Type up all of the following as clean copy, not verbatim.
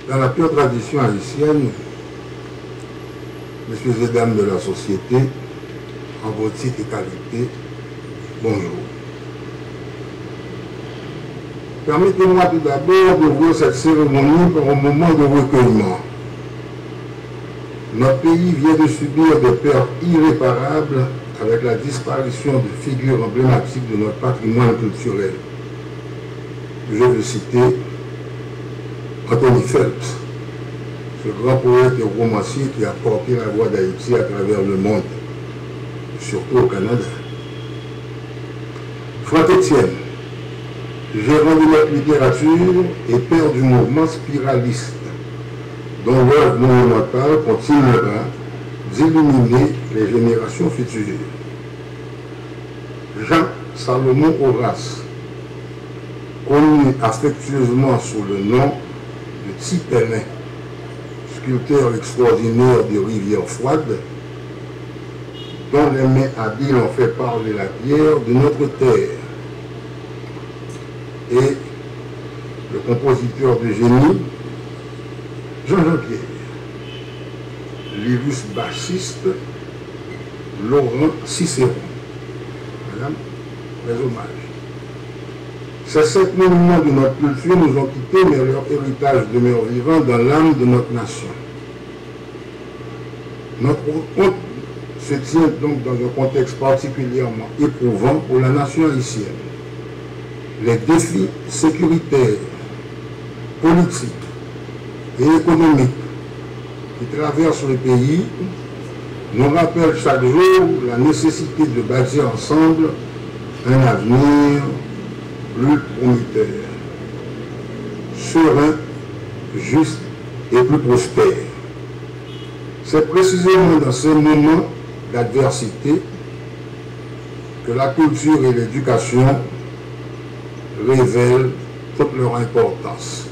Dans la pure tradition haïtienne, messieurs et dames de la société, en vos titres et qualités, bonjour. Permettez-moi tout d'abord d'ouvrir cette cérémonie par un moment de recueillement. Notre pays vient de subir des pertes irréparables avec la disparition de figures emblématiques de notre patrimoine culturel. Je veux citer Anthony Phelps, ce grand poète et romancier qui a porté la voix d'Haïti à travers le monde, surtout au Canada. Franck Etienne, gérant de notre littérature et père du mouvement spiraliste, dont l'œuvre monumentale continuera d'illuminer les générations futures. Jean Salomon Horace, connu affectueusement sous le nom de Tipelin, sculpteur extraordinaire de rivière froide, dont les mains habiles ont fait parler la pierre de notre terre. Et le compositeur de génie, Jean-Jean Pierre, l'illustre bassiste Laurent Cicéron. Madame, mes hommages. Ces 5 monuments de notre culture nous ont quittés, mais leur héritage demeure vivant dans l'âme de notre nation. Notre rencontre se tient donc dans un contexte particulièrement éprouvant pour la nation haïtienne. Les défis sécuritaires, politiques et économiques qui traversent le pays nous rappellent chaque jour la nécessité de bâtir ensemble un avenir plus prometteur, serein, juste et plus prospère. C'est précisément dans ces moments d'adversité que la culture et l'éducation révèlent toute leur importance.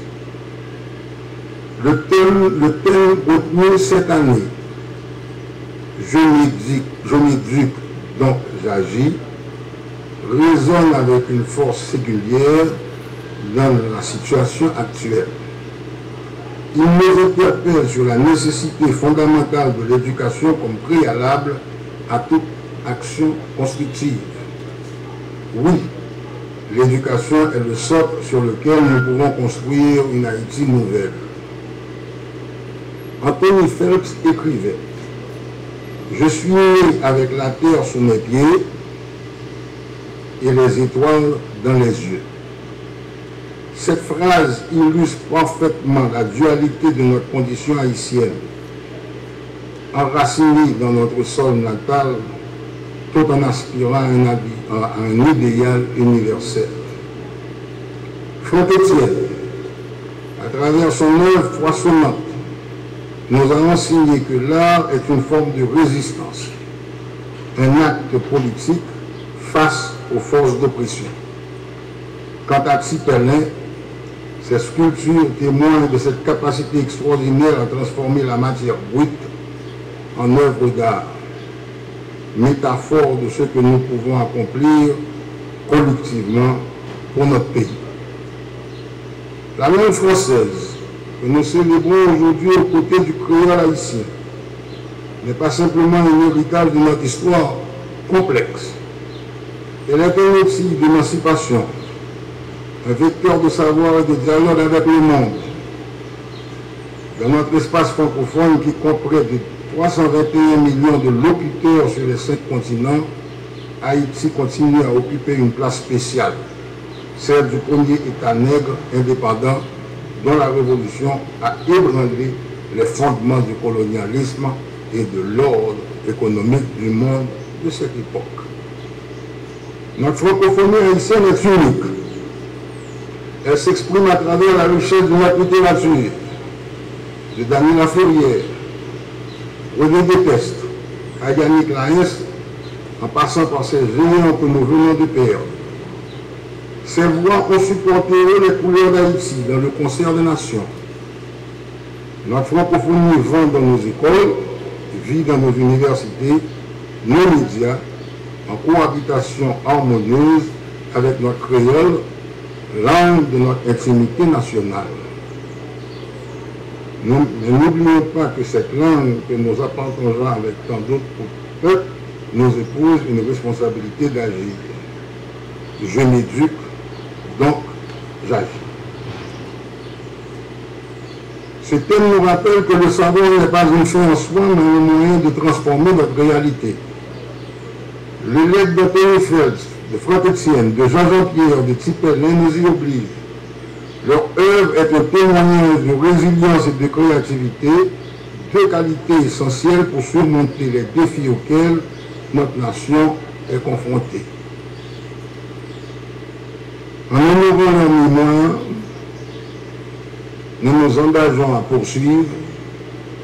Le thème retenu cette année, je m'éduque, donc j'agis, résonne avec une force singulière dans la situation actuelle. Il nous interpelle sur la nécessité fondamentale de l'éducation comme préalable à toute action constructive. Oui, l'éducation est le socle sur lequel nous pouvons construire une Haïti nouvelle. Anthony Phelps écrivait « Je suis né avec la terre sous mes pieds et les étoiles dans les yeux ». Cette phrase illustre parfaitement la dualité de notre condition haïtienne, enracinée dans notre sol natal, tout en aspirant à un idéal universel. Franck Etienne, à travers son œuvre foisonnante, nous a enseigné que l'art est une forme de résistance, un acte politique face aux forces d'oppression. Quant à Tipelin, ces sculptures témoignent de cette capacité extraordinaire à transformer la matière brute en œuvre d'art, métaphore de ce que nous pouvons accomplir collectivement pour notre pays. La langue française que nous célébrons aujourd'hui aux côtés du créole haïtien n'est pas simplement un héritage de notre histoire complexe. Elle est un outil d'émancipation, un vecteur de savoir et de dialogue avec le monde. Dans notre espace francophone qui compte près de 321 millions de locuteurs sur les 5 continents, Haïti continue à occuper une place spéciale, celle du premier État nègre indépendant dont la Révolution a ébranlé les fondements du colonialisme et de l'ordre économique du monde de cette époque. Notre francophonie haïtienne est unique. Elle s'exprime à travers la richesse de notre littérature, de Daniela Ferrière, René Despestre, à Yannick Laïs, en passant par ces géants que nous venons de perdre. Ces voix ont supporté les couleurs d'Haïti dans le concert des nations. Notre francophonie vend dans nos écoles, vit dans nos universités, nos médias, en cohabitation harmonieuse avec notre créole, langue de notre intimité nationale. N'oublions pas que cette langue que nous appartageons avec tant d'autres peuples nous épouse une responsabilité d'agir. Je m'éduque, donc j'agis. Ce thème nous rappelle que le savoir n'est pas une fin en soi, mais un moyen de transformer notre réalité. Les lettres d'Anthony Feltz, de Franck Etienne, de Jean-Jean Pierre, de Tipelin nous y obligent. Leur œuvre est un témoignage de résilience et de créativité, deux qualités essentielles pour surmonter les défis auxquels notre nation est confrontée. En honorant leur mémoire, nous nous engageons à poursuivre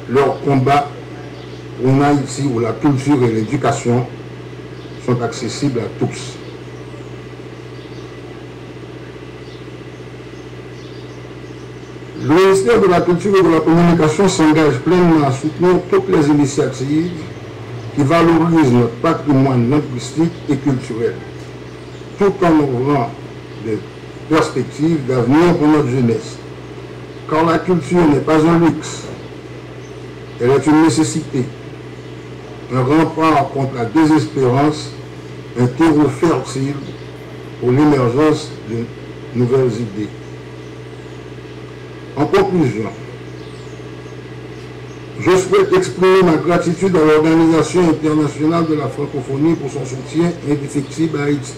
leur combat pour une Haïti où la culture et l'éducation sont accessibles à tous. Le ministère de la Culture et de la Communication s'engage pleinement à soutenir toutes les initiatives qui valorisent notre patrimoine linguistique et culturel, tout en ouvrant des perspectives d'avenir pour notre jeunesse. Car la culture n'est pas un luxe, elle est une nécessité, un rempart contre la désespérance, un terreau fertile pour l'émergence de nouvelles idées. En conclusion, je souhaite exprimer ma gratitude à l'Organisation internationale de la francophonie pour son soutien indéfectible à Haïti,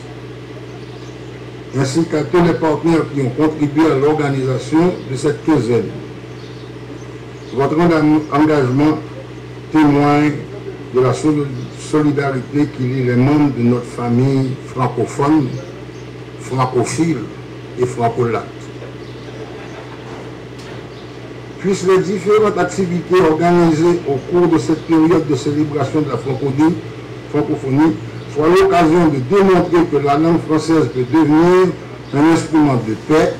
ainsi qu'à tous les partenaires qui ont contribué à l'organisation de cette quinzaine. Votre engagement témoigne de la solidarité qui lie les membres de notre famille francophone, francophile et francolate. Puissent les différentes activités organisées au cours de cette période de célébration de la francophonie soient l'occasion de démontrer que la langue française peut devenir un instrument de paix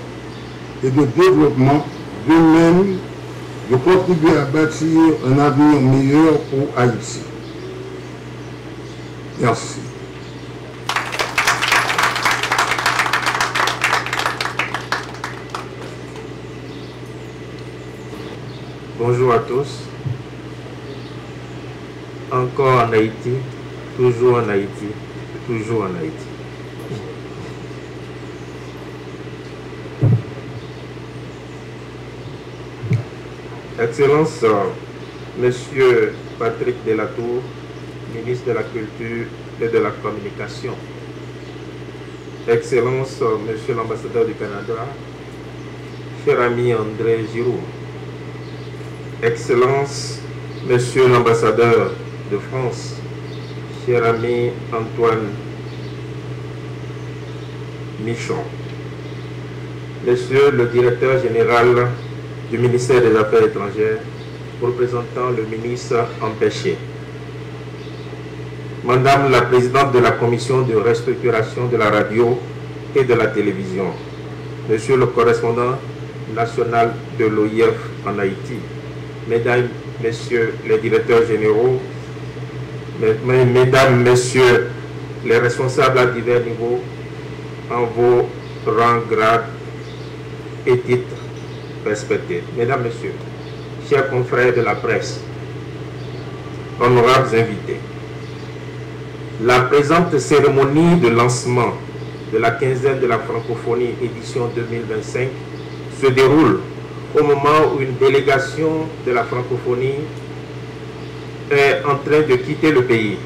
et de développement, de même de contribuer à bâtir un avenir meilleur pour Haïti. Merci. Bonjour à tous. Encore en Haïti, toujours en Haïti, toujours en Haïti. Excellence, Monsieur Patrick Delatour, ministre de la Culture et de la Communication. Excellence, Monsieur l'ambassadeur du Canada, cher ami André Giroux. Excellence, Monsieur l'ambassadeur de France, cher ami Antoine Michon. Monsieur le directeur général du ministère des Affaires étrangères, représentant le ministre empêché. Madame la présidente de la commission de restructuration de la radio et de la télévision. Monsieur le correspondant national de l'OIF en Haïti. Mesdames, Messieurs les directeurs généraux, Mesdames, Messieurs les responsables à divers niveaux, en vos rangs, grades et titres respectés. Mesdames, Messieurs, chers confrères de la presse, honorables invités, la présente cérémonie de lancement de la quinzaine de la francophonie édition 2025 se déroule au moment où une délégation de la francophonie est en train de quitter le pays.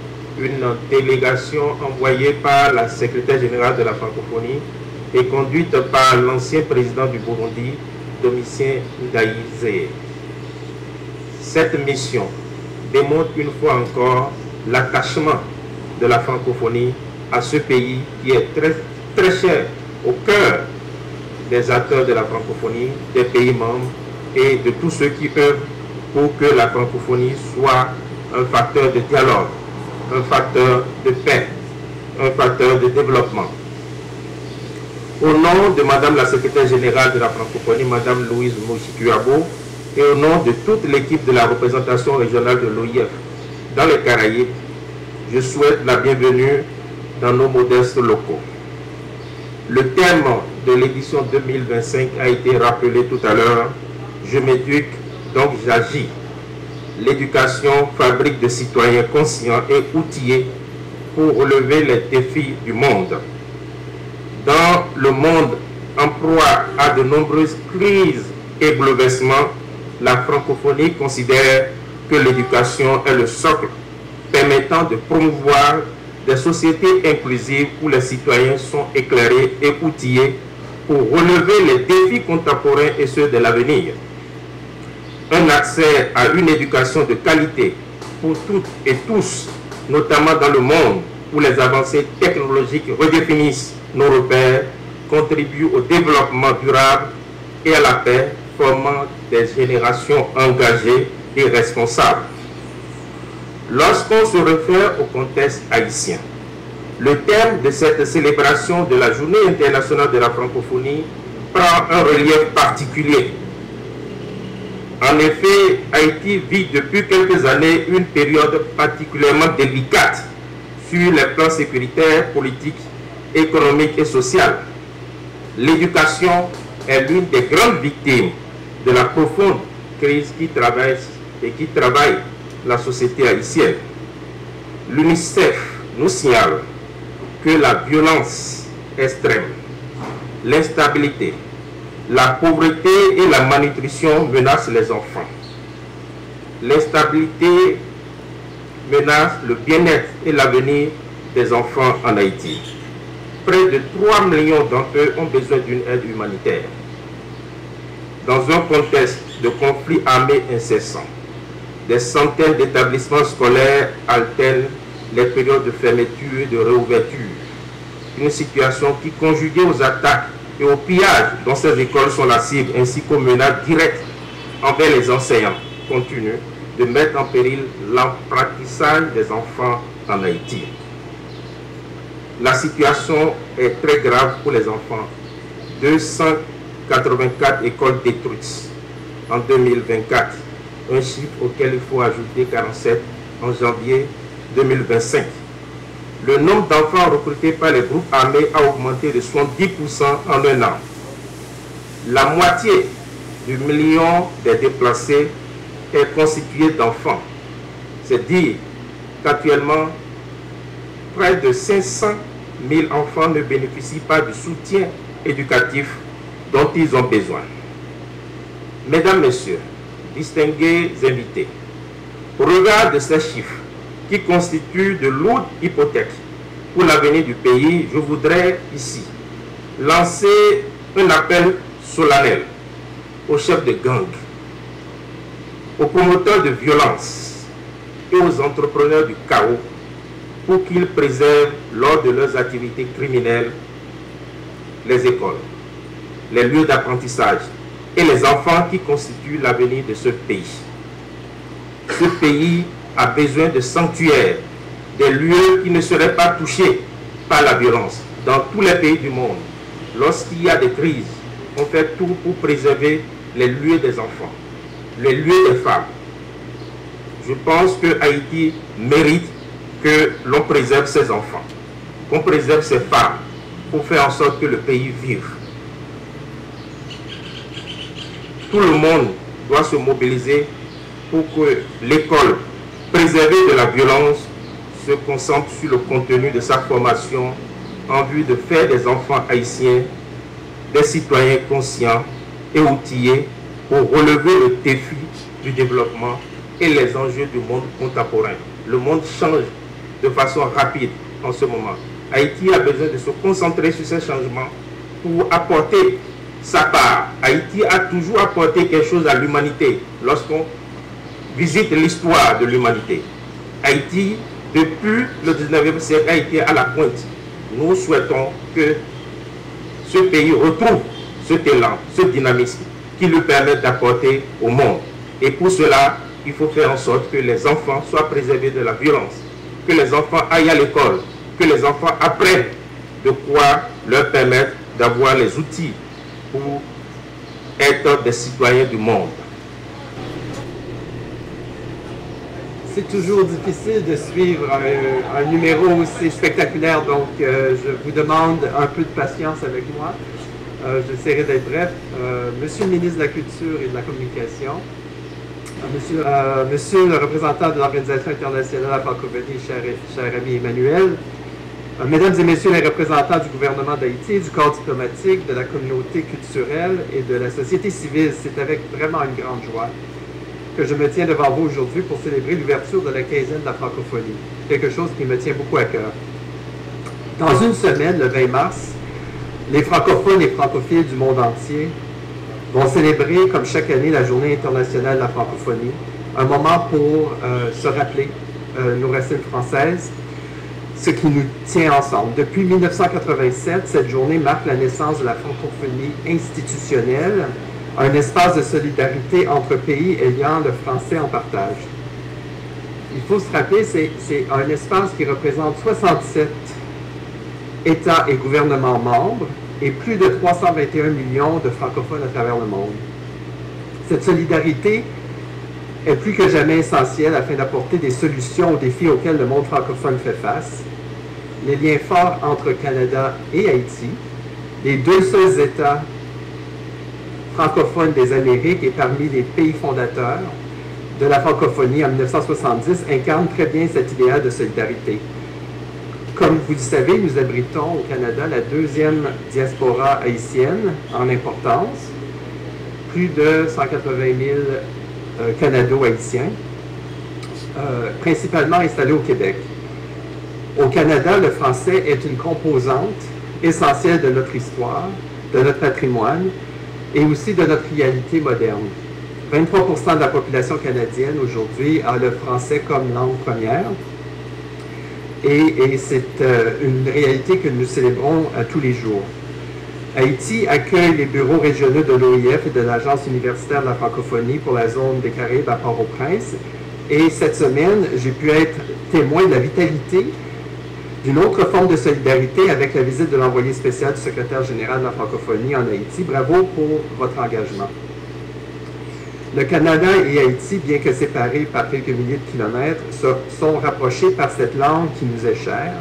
Une délégation envoyée par la secrétaire générale de la francophonie et conduite par l'ancien président du Burundi, Domitien Ndayizeye. Cette mission démontre une fois encore l'attachement de la francophonie à ce pays qui est très, très cher au cœur des acteurs de la francophonie, des pays membres et de tous ceux qui œuvrent pour que la francophonie soit un facteur de dialogue, un facteur de paix, un facteur de développement. Au nom de Madame la secrétaire générale de la francophonie, Madame Louise Mouchituabo, et au nom de toute l'équipe de la représentation régionale de l'OIF dans les Caraïbes, je souhaite la bienvenue dans nos modestes locaux. Le thème de l'édition 2025 a été rappelé tout à l'heure. Je m'éduque, donc j'agis. L'éducation fabrique de citoyens conscients et outillés pour relever les défis du monde. Dans le monde en proie à de nombreuses crises et bouleversements, la francophonie considère que l'éducation est le socle permettant de promouvoir des sociétés inclusives où les citoyens sont éclairés et outillés pour relever les défis contemporains et ceux de l'avenir. Un accès à une éducation de qualité pour toutes et tous, notamment dans le monde où les avancées technologiques redéfinissent nos repères, contribue au développement durable et à la paix, formant des générations engagées et responsables. Lorsqu'on se réfère au contexte haïtien, le thème de cette célébration de la Journée internationale de la francophonie prend un relief particulier. En effet, Haïti vit depuis quelques années une période particulièrement délicate sur les plans sécuritaires, politiques, économiques et sociaux. L'éducation est l'une des grandes victimes de la profonde crise qui traverse et qui travaille la société haïtienne. L'UNICEF nous signale que la violence extrême, l'instabilité, la pauvreté et la malnutrition menacent les enfants. L'instabilité menace le bien-être et l'avenir des enfants en Haïti. Près de 3 millions d'entre eux ont besoin d'une aide humanitaire. Dans un contexte de conflits armés incessants, des centaines d'établissements scolaires alternent les périodes de fermeture et de réouverture. Une situation qui, conjuguée aux attaques et au pillage dont ces écoles sont la cible, ainsi qu'aux menaces directes envers les enseignants, continue de mettre en péril l'apprentissage des enfants en Haïti. La situation est très grave pour les enfants. 284 écoles détruites en 2024, un chiffre auquel il faut ajouter 47 en janvier 2025. Le nombre d'enfants recrutés par les groupes armés a augmenté de 70% en un an. La moitié du million des déplacés est constituée d'enfants. C'est dire qu'actuellement, près de 500 000 enfants ne bénéficient pas du soutien éducatif dont ils ont besoin. Mesdames, Messieurs, distingués invités, au regard de ces chiffres, qui constituent de lourdes hypothèques pour l'avenir du pays, je voudrais ici lancer un appel solennel aux chefs de gang, aux promoteurs de violence et aux entrepreneurs du chaos pour qu'ils préservent lors de leurs activités criminelles les écoles, les lieux d'apprentissage et les enfants qui constituent l'avenir de ce pays. Ce pays a besoin de sanctuaires, des lieux qui ne seraient pas touchés par la violence. Dans tous les pays du monde, lorsqu'il y a des crises, on fait tout pour préserver les lieux des enfants, les lieux des femmes. Je pense que Haïti mérite que l'on préserve ses enfants, qu'on préserve ses femmes, pour faire en sorte que le pays vive. Tout le monde doit se mobiliser pour que l'école, préservée de la violence, se concentre sur le contenu de sa formation en vue de faire des enfants haïtiens des citoyens conscients et outillés pour relever le défi du développement et les enjeux du monde contemporain. Le monde change de façon rapide en ce moment. Haïti a besoin de se concentrer sur ces changements pour apporter sa part. Haïti a toujours apporté quelque chose à l'humanité lorsqu'on visite l'histoire de l'humanité. Haïti, depuis le 19e siècle, a été à la pointe. Nous souhaitons que ce pays retrouve cet élan, ce dynamisme qui lui permet d'apporter au monde. Et pour cela, il faut faire en sorte que les enfants soient préservés de la violence, que les enfants aillent à l'école, que les enfants apprennent de quoi leur permettre d'avoir les outils pour être des citoyens du monde. C'est toujours difficile de suivre un numéro aussi spectaculaire, donc je vous demande un peu de patience avec moi. J'essaierai d'être bref. Monsieur le ministre de la Culture et de la Communication, Monsieur le représentant de l'Organisation internationale de la francophonie, cher ami Emmanuel, Mesdames et Messieurs les représentants du gouvernement d'Haïti, du corps diplomatique, de la communauté culturelle et de la société civile, c'est avec vraiment une grande joie que je me tiens devant vous aujourd'hui pour célébrer l'ouverture de la quinzaine de la francophonie, quelque chose qui me tient beaucoup à cœur. Dans une semaine, le 20 mars, les francophones et francophiles du monde entier vont célébrer, comme chaque année, la Journée internationale de la francophonie, un moment pour se rappeler nos racines françaises, ce qui nous tient ensemble. Depuis 1987, cette journée marque la naissance de la francophonie institutionnelle, un espace de solidarité entre pays ayant le français en partage. Il faut se rappeler, c'est un espace qui représente 67 États et gouvernements membres et plus de 321 millions de francophones à travers le monde. Cette solidarité est plus que jamais essentielle afin d'apporter des solutions aux défis auxquels le monde francophone fait face. Les liens forts entre Canada et Haïti, les deux seuls États francophones des Amériques et parmi les pays fondateurs de la francophonie en 1970 incarnent très bien cet idéal de solidarité. Comme vous le savez, nous abritons au Canada la deuxième diaspora haïtienne en importance, plus de 180 000 Canado-Haïtiens, principalement installés au Québec. Au Canada, le français est une composante essentielle de notre histoire, de notre patrimoine et aussi de notre réalité moderne. 23% de la population canadienne aujourd'hui a le français comme langue première et c'est une réalité que nous célébrons tous les jours. Haïti accueille les bureaux régionaux de l'OIF et de l'Agence universitaire de la francophonie pour la zone des Caraïbes à Port-au-Prince. Et cette semaine, j'ai pu être témoin de la vitalité d'une autre forme de solidarité avec la visite de l'envoyé spécial du secrétaire général de la francophonie en Haïti. Bravo pour votre engagement. Le Canada et Haïti, bien que séparés par quelques milliers de kilomètres, sont rapprochés par cette langue qui nous est chère.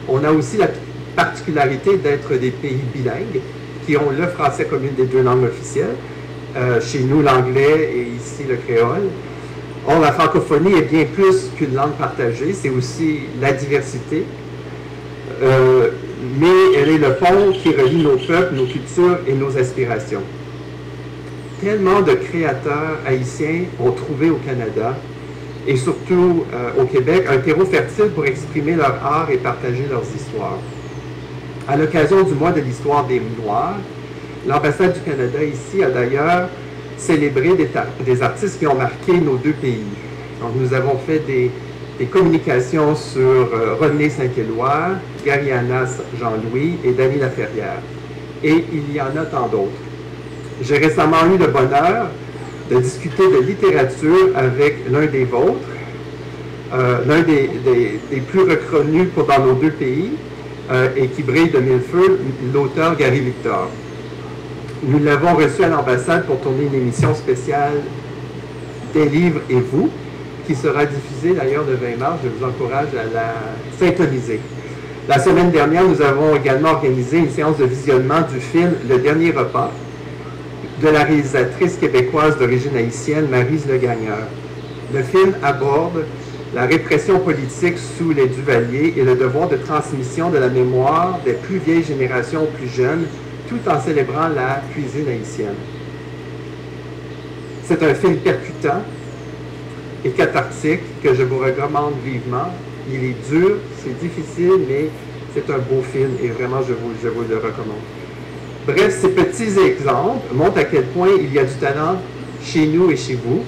On a aussi la particularité d'être des pays bilingues qui ont le français comme une des deux langues officielles. Chez nous, l'anglais et ici le créole. Or, la francophonie est bien plus qu'une langue partagée, c'est aussi la diversité. Mais elle est le pont qui relie nos peuples, nos cultures et nos aspirations. Tellement de créateurs haïtiens ont trouvé au Canada et surtout au Québec un terreau fertile pour exprimer leur art et partager leurs histoires. À l'occasion du mois de l'histoire des Noirs, l'ambassade du Canada ici a d'ailleurs célébré des artistes qui ont marqué nos deux pays. Donc nous avons fait des communications sur René Saint-Éloi, Gariana Jean-Louis et Dany Laferrière. Et il y en a tant d'autres. J'ai récemment eu le bonheur de discuter de littérature avec l'un des vôtres, l'un des plus reconnus dans nos deux pays, et qui brille de mille feux, l'auteur Gary Victor. Nous l'avons reçu à l'ambassade pour tourner une émission spéciale des livres et vous, qui sera diffusée d'ailleurs le 20 mars. Je vous encourage à la syntoniser. La semaine dernière, nous avons également organisé une séance de visionnement du film Le Dernier Repas de la réalisatrice québécoise d'origine haïtienne Maryse Le Gagneur. Le film aborde la répression politique sous les Duvalier et le devoir de transmission de la mémoire des plus vieilles générations aux plus jeunes, tout en célébrant la cuisine haïtienne. C'est un film percutant et cathartique que je vous recommande vivement. Il est dur, c'est difficile, mais c'est un beau film et vraiment je vous le recommande. Bref, ces petits exemples montrent à quel point il y a du talent chez nous et chez vous.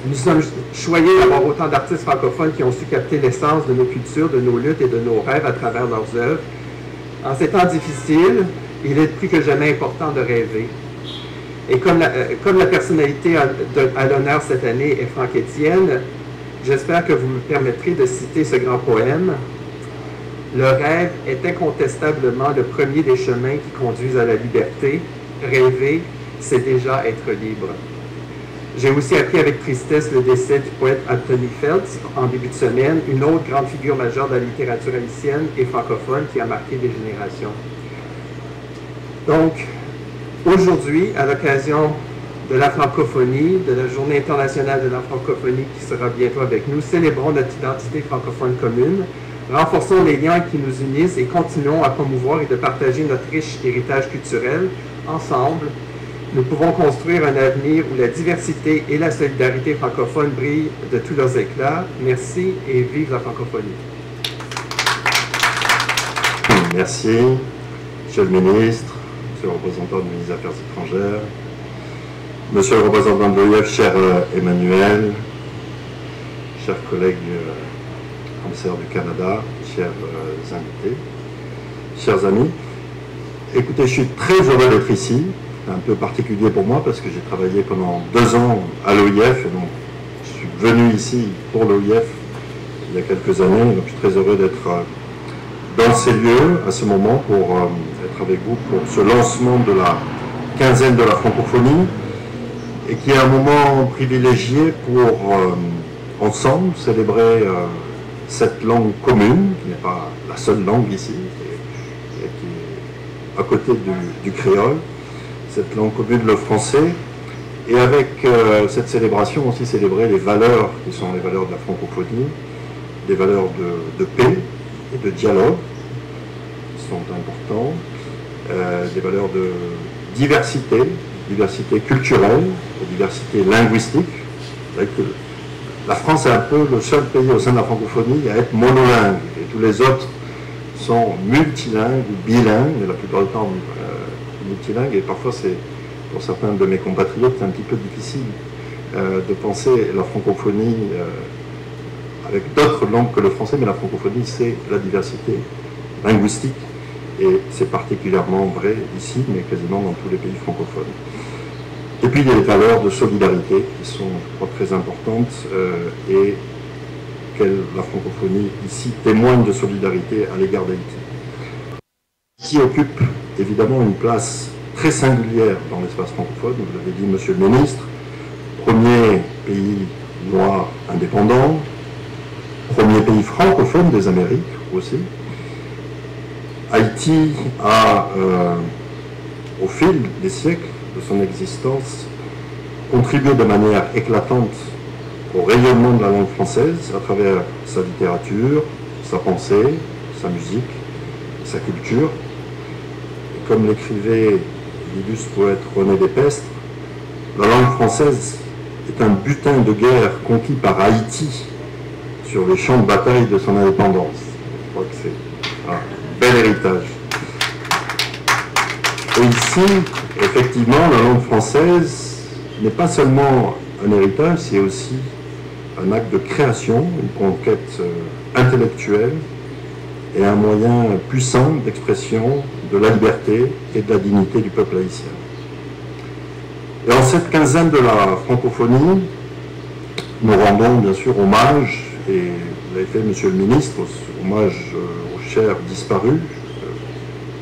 Nous sommes choyés d'avoir autant d'artistes francophones qui ont su capter l'essence de nos cultures, de nos luttes et de nos rêves à travers leurs œuvres. En ces temps difficiles, il est plus que jamais important de rêver. Et comme la personnalité à l'honneur cette année est Franck Étienne, j'espère que vous me permettrez de citer ce grand poème. Le rêve est incontestablement le premier des chemins qui conduisent à la liberté. Rêver, c'est déjà être libre. J'ai aussi appris avec tristesse le décès du poète Anthony Feltz en début de semaine, une autre grande figure majeure de la littérature haïtienne et francophone qui a marqué des générations. Donc, aujourd'hui, à l'occasion de la francophonie, de la Journée internationale de la francophonie qui sera bientôt avec nous. Célébrons notre identité francophone commune, renforçons les liens qui nous unissent et continuons à promouvoir et de partager notre riche héritage culturel. Ensemble, nous pouvons construire un avenir où la diversité et la solidarité francophone brillent de tous leurs éclats. Merci et vive la francophonie. Merci, Monsieur le ministre, Monsieur le représentant du ministre des Affaires étrangères, Monsieur le représentant de l'OIF, cher Emmanuel, chers collègues commissaires du Canada, chers invités, chers amis. Écoutez, je suis très heureux d'être ici. C'est un peu particulier pour moi parce que j'ai travaillé pendant 2 ans à l'OIF et donc je suis venu ici pour l'OIF il y a quelques années. Donc je suis très heureux d'être dans ces lieux à ce moment pour être avec vous pour ce lancement de la quinzaine de la francophonie et qui est un moment privilégié pour ensemble célébrer cette langue commune, qui n'est pas la seule langue ici, et qui est à côté du créole, cette langue commune, le français, et avec cette célébration aussi célébrer les valeurs qui sont les valeurs de la francophonie, des valeurs de paix et de dialogue, qui sont importantes, des valeurs de diversité culturelle, de diversité linguistique. La France est un peu le seul pays au sein de la francophonie à être monolingue, et tous les autres sont multilingues ou bilingues, mais la plupart du temps multilingues, et parfois c'est, pour certains de mes compatriotes, un petit peu difficile de penser la francophonie avec d'autres langues que le français, mais la francophonie c'est la diversité linguistique, et c'est particulièrement vrai ici, mais quasiment dans tous les pays francophones. Et puis il y a les valeurs de solidarité qui sont, je crois, très importantes et la francophonie ici témoigne de solidarité à l'égard d'Haïti, qui occupe évidemment une place très singulière dans l'espace francophone. Vous l'avez dit, Monsieur le ministre, premier pays noir indépendant, premier pays francophone des Amériques aussi. Haïti a, au fil des siècles de son existence, contribué de manière éclatante au rayonnement de la langue française à travers sa littérature, sa pensée, sa musique, sa culture. Et comme l'écrivait l'illustre poète René Despestre, la langue française est un butin de guerre conquis par Haïti sur les champs de bataille de son indépendance. Je crois que c'est un bel héritage. Et ici, effectivement, la langue française n'est pas seulement un héritage, c'est aussi un acte de création, une conquête intellectuelle et un moyen puissant d'expression de la liberté et de la dignité du peuple haïtien. Et en cette quinzaine de la francophonie, nous rendons bien sûr hommage, et vous l'avez fait, Monsieur le ministre, hommage aux chers disparus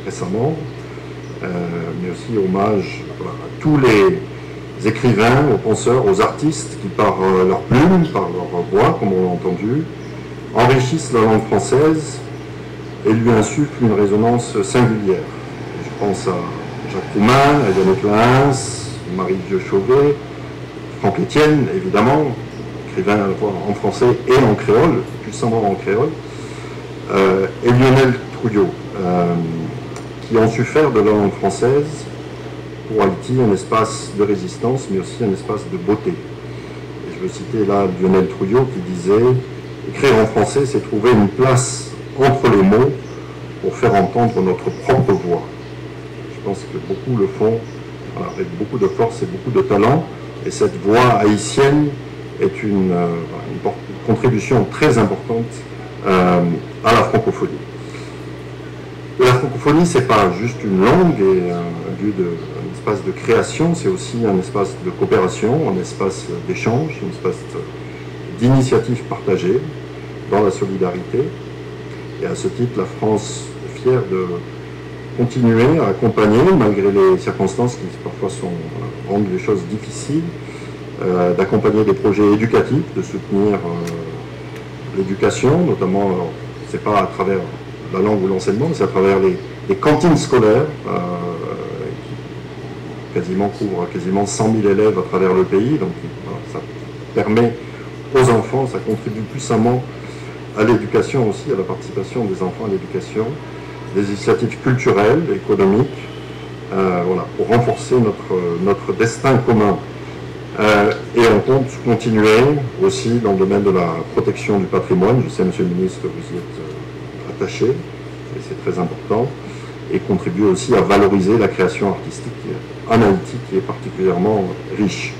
récemment, mais aussi hommage à tous les écrivains, aux penseurs, aux artistes qui, par leur plume, par leur voix, comme on l'a entendu, enrichissent la langue française et lui insufflent une résonance singulière. Je pense à Jacques Roumain, à Yannick Lahens, Marie-Dieu Chauvet, Franck Etienne, évidemment, écrivain à la fois en français et en créole, puissamment en créole, et Lionel Trouillot, qui ont su faire de la langue française pour Haïti un espace de résistance, mais aussi un espace de beauté. Et je veux citer là Lionel Trouillot qui disait « Écrire en français, c'est trouver une place entre les mots pour faire entendre notre propre voix. » Je pense que beaucoup le font avec beaucoup de force et beaucoup de talent, et cette voix haïtienne est une contribution très importante à la francophonie. La francophonie, ce n'est pas juste une langue et un lieu un espace de création, c'est aussi un espace de coopération, un espace d'échange, un espace d'initiative partagée dans la solidarité. Et à ce titre, la France est fière de continuer à accompagner, malgré les circonstances qui parfois rendent les choses difficiles, d'accompagner des projets éducatifs, de soutenir l'éducation, notamment, c'est pas à travers la langue ou l'enseignement, c'est à travers les cantines scolaires couvre quasiment 100 000 élèves à travers le pays. Donc voilà, ça permet aux enfants, ça contribue puissamment à l'éducation aussi, à la participation des enfants à l'éducation, des initiatives culturelles, économiques, voilà, pour renforcer notre destin commun. Et on compte continuer aussi dans le domaine de la protection du patrimoine. Je sais, Monsieur le ministre, que vous y êtes attaché, et c'est très important, et contribuer aussi à valoriser la création artistique en Haïti, qui est particulièrement riche.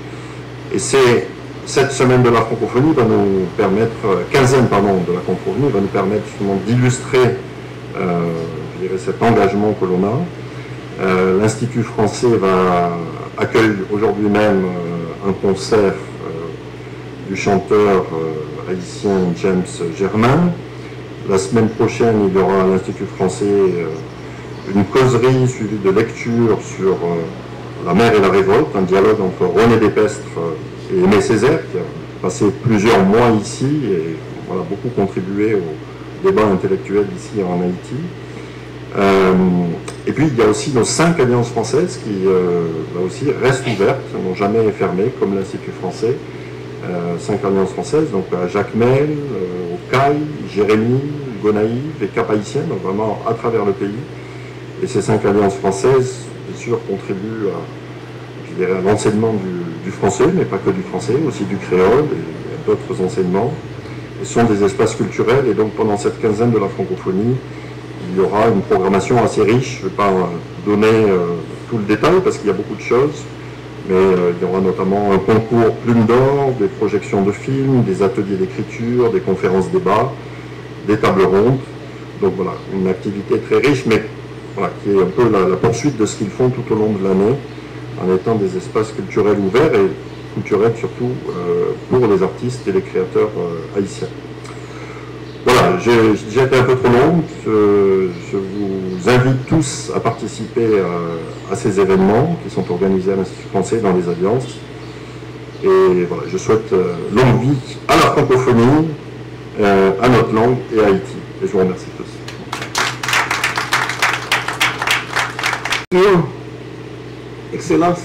Et cette semaine de la francophonie va nous permettre, quinzaine pardon, de la francophonie va nous permettre justement d'illustrer je dirais, cet engagement que l'on a. L'Institut français accueille aujourd'hui même un concert du chanteur haïtien James Germain. La semaine prochaine, il y aura à l'Institut français une causerie suivie de lectures sur la mer et la révolte, un dialogue entre René Despestre et Aimé Césaire, qui a passé plusieurs mois ici et voilà, beaucoup contribué au débat intellectuel ici en Haïti. Et puis il y a aussi nos 5 alliances françaises qui là aussi restent ouvertes, n'ont jamais fermé, comme l'Institut français. 5 alliances françaises, donc à Jacmel, au CAI, Jérémy, Gonaïves et Cap-Haïtien, donc vraiment à travers le pays. Et ces 5 alliances françaises, bien sûr, contribuent à l'enseignement du français, mais pas que du français, aussi du créole et d'autres enseignements. Et ce sont des espaces culturels, et donc pendant cette quinzaine de la francophonie, il y aura une programmation assez riche. Je ne vais pas donner tout le détail parce qu'il y a beaucoup de choses, mais il y aura notamment un concours Plume d'Or, des projections de films, des ateliers d'écriture, des conférences débats, des tables rondes. Donc voilà, une activité très riche, mais voilà, qui est un peu la poursuite de ce qu'ils font tout au long de l'année, en étant des espaces culturels ouverts et culturels surtout pour les artistes et les créateurs haïtiens. Voilà, j'ai déjà été un peu trop long. Je vous invite tous à participer à ces événements qui sont organisés à l'Institut français dans les alliances. Et voilà, je souhaite longue vie à la francophonie, à notre langue et à Haïti. Et je vous remercie tous. Excellences,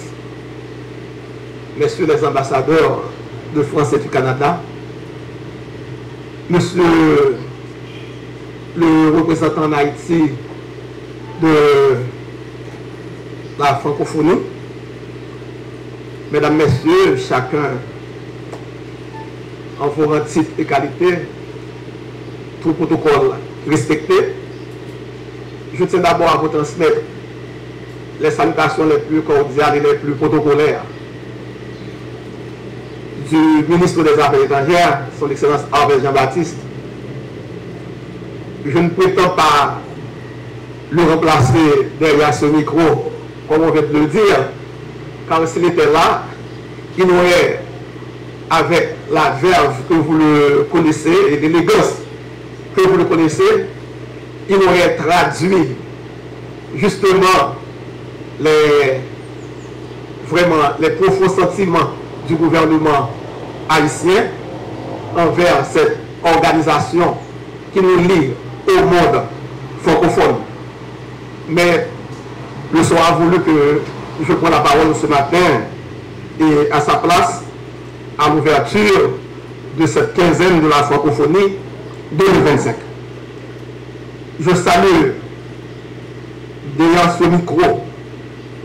messieurs les ambassadeurs de France et du Canada, monsieur le représentant en Haïti de la francophonie, mesdames, messieurs, chacun en vos titres et qualités, tout protocole respecté, je tiens d'abord à vous transmettre les salutations les plus cordiales et les plus protocolaires du ministre des Affaires étrangères, son Excellence Albert Jean-Baptiste. Je ne prétends pas le remplacer derrière ce micro, comme on vient de le dire, car s'il était là, il aurait, avec la verve que vous le connaissez et l'élégance que vous le connaissez, il aurait traduit justement les profonds sentiments du gouvernement haïtien envers cette organisation qui nous lie au monde francophone. Mais le soir a voulu que je prenne la parole ce matin et à sa place, à l'ouverture de cette quinzaine de la francophonie 2025. Je salue derrière ce micro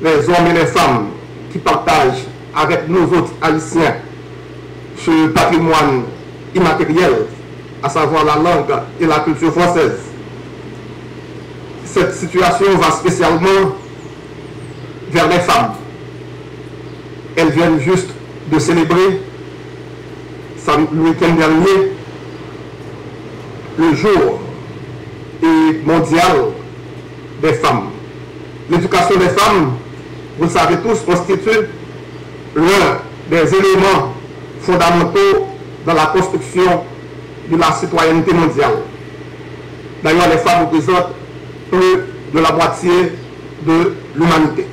les hommes et les femmes qui partagent avec nous autres haïtiens ce patrimoine immatériel, à savoir la langue et la culture française. Cette situation va spécialement vers les femmes. Elles viennent juste de célébrer le week-end dernier le jour mondial des femmes. L'éducation des femmes, vous le savez tous, constitue l'un des éléments fondamentaux dans la construction de la citoyenneté mondiale. D'ailleurs, les femmes représentent plus de la moitié de l'humanité.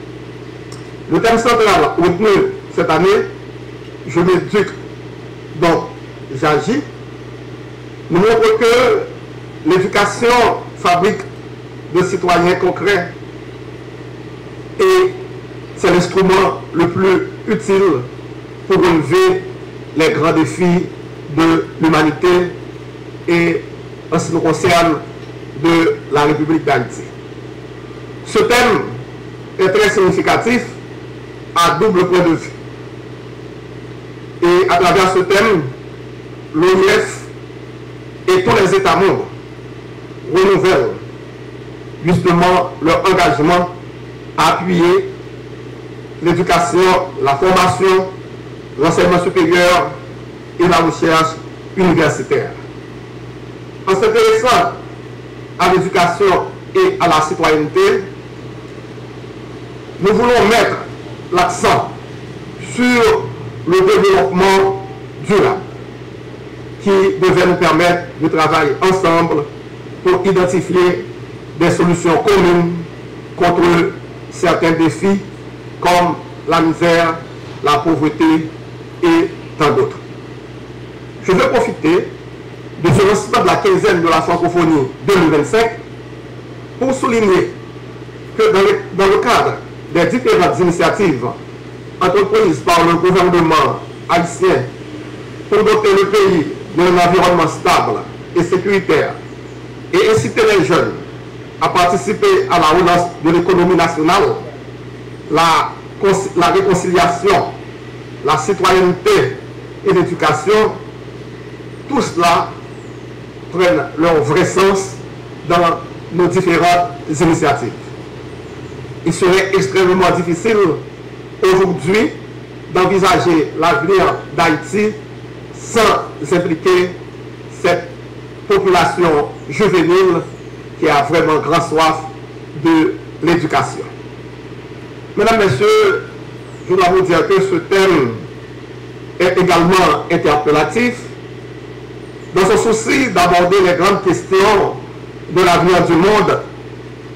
Le thème central retenu cette année, je m'éduque, donc j'agis, nous montre que l'éducation fabrique de citoyens concrets et c'est l'instrument le plus utile pour relever les grands défis de l'humanité et en ce qui nous concerne de la République d'Haïti. Ce thème est très significatif à double point de vue. Et à travers ce thème, l'OIF et tous les États membres renouvellent justement leur engagement à appuyer l'éducation, la formation, l'enseignement supérieur et la recherche universitaire. En s'intéressant à l'éducation et à la citoyenneté, nous voulons mettre l'accent sur le développement durable qui devait nous permettre de travailler ensemble pour identifier des solutions communes contre certains défis comme la misère, la pauvreté et tant d'autres. Je veux profiter de ce lancement de la quinzaine de la francophonie 2025 pour souligner que dans le cadre des différentes initiatives entreprises par le gouvernement haïtien pour doter le pays d'un environnement stable et sécuritaire et inciter les jeunes à participer à la relance de l'économie nationale, la réconciliation, la citoyenneté et l'éducation, tout cela prennent leur vrai sens dans nos différentes initiatives. Il serait extrêmement difficile aujourd'hui d'envisager l'avenir d'Haïti sans impliquer cette population juvénile qui a vraiment grand soif de l'éducation. Mesdames, Messieurs, je dois vous dire que ce thème est également interpellatif dans son souci d'aborder les grandes questions de l'avenir du monde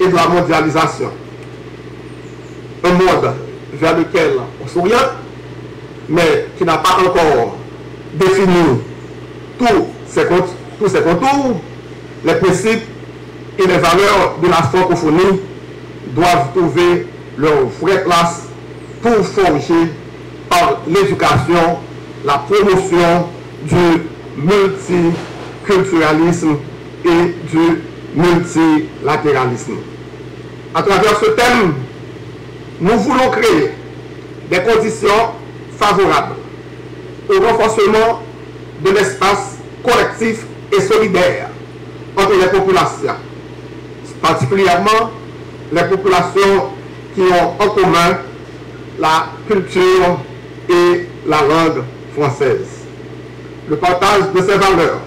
et de la mondialisation. Un monde vers lequel on s'oriente, mais qui n'a pas encore défini tous ses contours, les principes et les valeurs de la francophonie doivent trouver leur vraie place pour forger par l'éducation la promotion du multiculturalisme et du multilatéralisme. À travers ce thème, nous voulons créer des conditions favorables au renforcement de l'espace collectif et solidaire entre les populations, particulièrement les populations qui ont en commun la culture et la langue française. Le partage de ces valeurs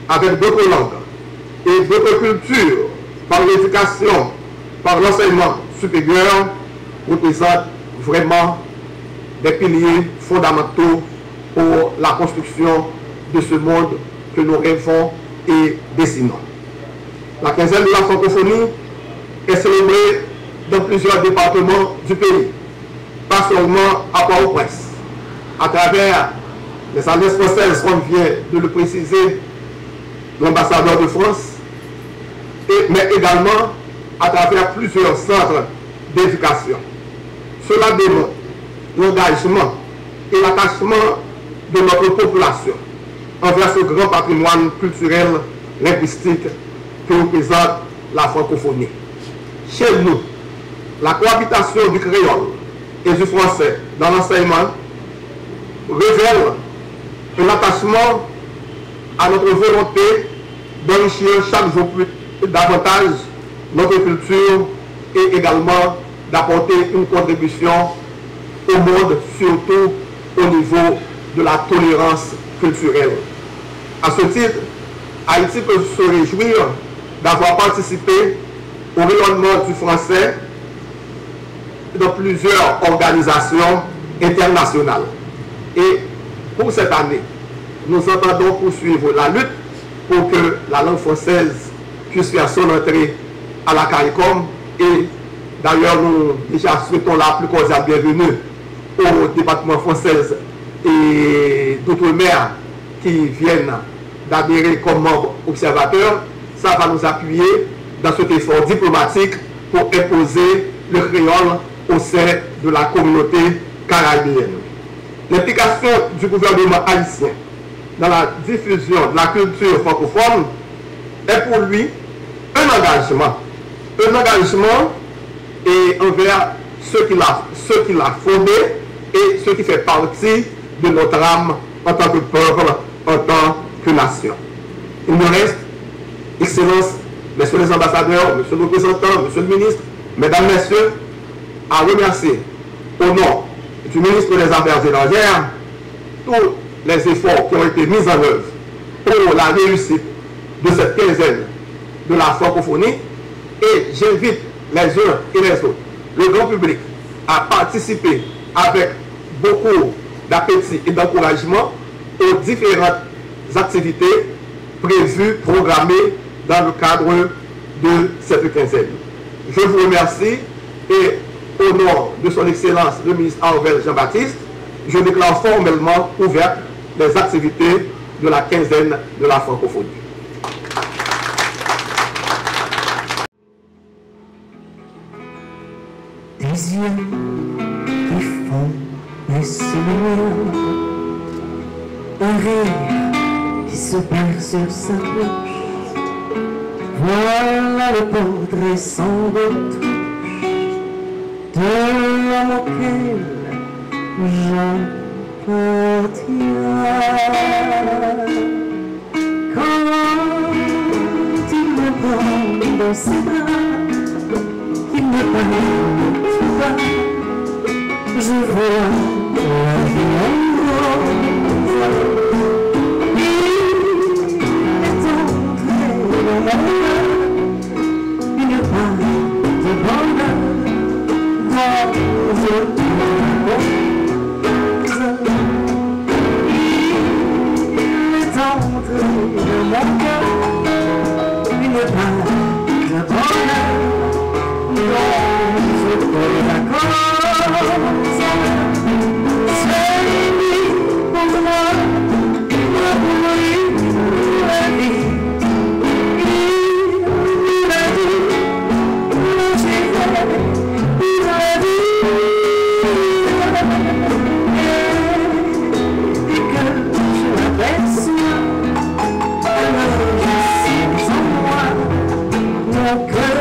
avec d'autres langues et d'autres cultures par l'éducation, par l'enseignement supérieur, représente vraiment des piliers fondamentaux pour la construction de ce monde que nous rêvons et dessinons. La quinzaine de la francophonie est célébrée dans plusieurs départements du pays, pas seulement à Port-au-Prince. À travers les alliances françaises, comme vient de le préciser l'ambassadeur de France, mais également à travers plusieurs centres d'éducation. Cela démontre l'engagement et l'attachement de notre population envers ce grand patrimoine culturel linguistique que représente la francophonie. Chez nous, la cohabitation du créole et du français dans l'enseignement révèle un attachement à notre volonté d'enrichir chaque jour plus davantage notre culture et également d'apporter une contribution au monde, surtout au niveau de la tolérance culturelle. À ce titre, Haïti peut se réjouir d'avoir participé au rayonnement du français dans plusieurs organisations internationales. Et pour cette année, nous entendons poursuivre la lutte pour que la langue française puisse faire son entrée à la CARICOM. Et d'ailleurs, nous déjà souhaitons la plus cordiale bienvenue au département français et d'outre-mer qui viennent d'adhérer comme membres observateurs. Ça va nous appuyer dans cet effort diplomatique pour imposer le créole au sein de la communauté caribéenne. L'implication du gouvernement haïtien dans la diffusion de la culture francophone est pour lui un engagement et envers ceux qui l'a fondé et ceux qui fait partie de notre âme en tant que peuple, en tant que nation. Il me reste, Excellences, Messieurs les ambassadeurs, Monsieur le représentant, Monsieur le ministre, Mesdames, Messieurs, à remercier au nom du ministre des Affaires étrangères tous les efforts qui ont été mis en œuvre pour la réussite de cette quinzaine de la francophonie et j'invite les uns et les autres, le grand public, à participer avec beaucoup d'appétit et d'encouragement aux différentes activités prévues, programmées dans le cadre de cette quinzaine. Je vous remercie et au nom de son Excellence le ministre Arvel Jean-Baptiste, je déclare formellement ouvertes les activités de la quinzaine de la francophonie. Des yeux qui font des sourires, un rire qui se perd sur sa bouche. Voilà le portrait sans retouche de l'homme auquel j'appartiens. Quand il me prend dans ses bras, il me parle tout bas, je vois la vie en rose. Il est entré dans mon cœur, une part de bonheur dans une rose. Il est entré dans mon cœur, une part de bonheur. C'est lui pour moi, il a voulu la vie. Il m'a dit, il a dit, et que je l'aperçois, alors je suis en moi, mon cœur.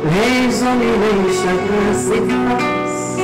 Les ennuis, les chagrins s'effacent.